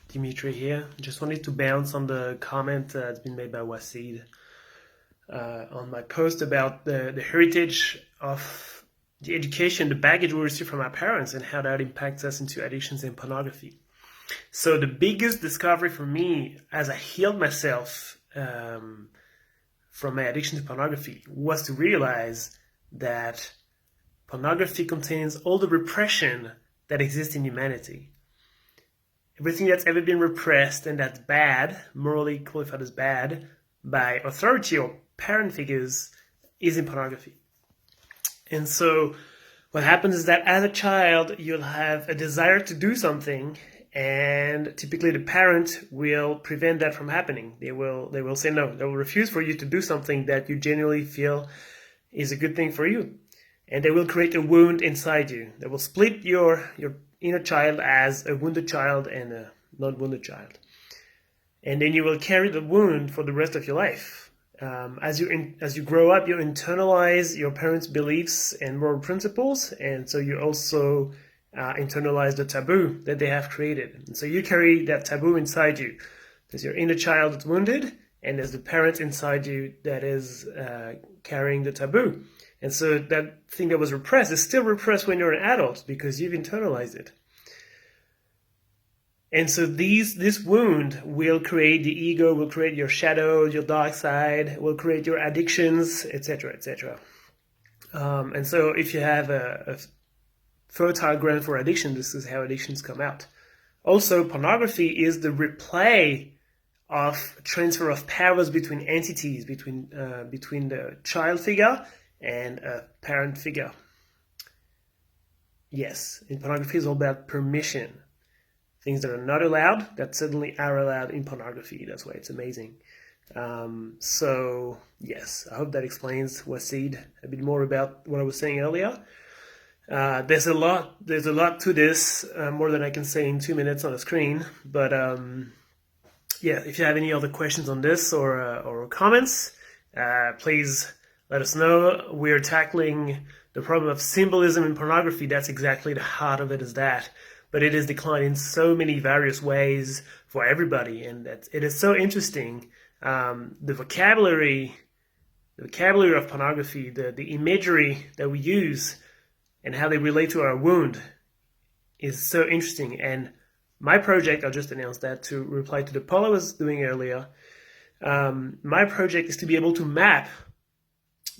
Dimitri here. Just wanted to bounce on the comment that's been made by Wasid on my post about the heritage of the education, the baggage we receive from our parents, and how that impacts us into addictions and pornography. So the biggest discovery for me as I healed myself from my addiction to pornography was to realize that pornography contains all the repression that exists in humanity. Everything that's ever been repressed and that's bad, morally qualified as bad, by authority or parent figures is in pornography. And so what happens is that as a child, you'll have a desire to do something, and typically the parent will prevent that from happening. They will say no. They will refuse for you to do something that you genuinely feel is a good thing for you. And they will create a wound inside you. They will split your inner child as a wounded child and a not wounded child. And then you will carry the wound for the rest of your life. As you grow up, you internalize your parents' beliefs and moral principles, and so you also internalize the taboo that they have created. And so you carry that taboo inside you. There's your inner child that's wounded, and there's the parent inside you that is carrying the taboo. And so that thing that was repressed is still repressed when you're an adult because you've internalized it. And so this wound will create the ego, will create your shadow, your dark side, will create your addictions, etc., etc. And so if you have a fertile ground for addiction, this is how addictions come out. Also, pornography is the replay of transfer of powers between entities, between the child figure and a parent figure. Yes, in pornography is all about permission. Things that are not allowed, that suddenly are allowed in pornography. That's why it's amazing. So, yes, I hope that explains, Wasid, a bit more about what I was saying earlier. There's a lot to this, more than I can say in 2 minutes on a screen. But yeah, if you have any other questions on this or comments, please let us know. We're tackling the problem of symbolism in pornography. That's exactly the heart of it, is that. But it is declined in so many various ways for everybody, and it is so interesting. The vocabulary of pornography, the imagery that we use, and how they relate to our wound is so interesting. And my project, I'll just announce that to reply to the poll I was doing earlier. My project is to be able to map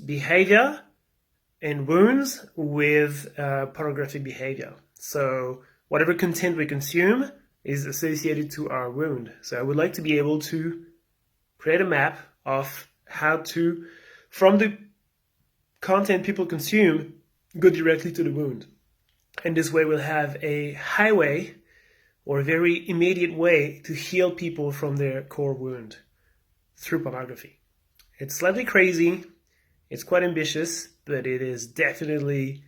behavior and wounds with pornographic behavior. So whatever content we consume is associated to our wound. So I would like to be able to create a map of how to, from the content people consume, go directly to the wound. And this way we'll have a highway or a very immediate way to heal people from their core wound through pornography. It's slightly crazy, it's quite ambitious, but it is definitely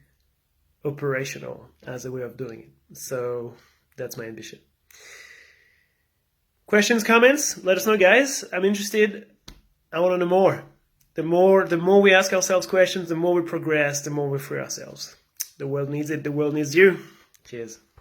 operational as a way of doing it. So that's my ambition. Questions, comments? Let us know, guys. I'm interested. I want to know more. The more we ask ourselves questions, the more we progress, the more we free ourselves. The world needs it. The world needs you. Cheers.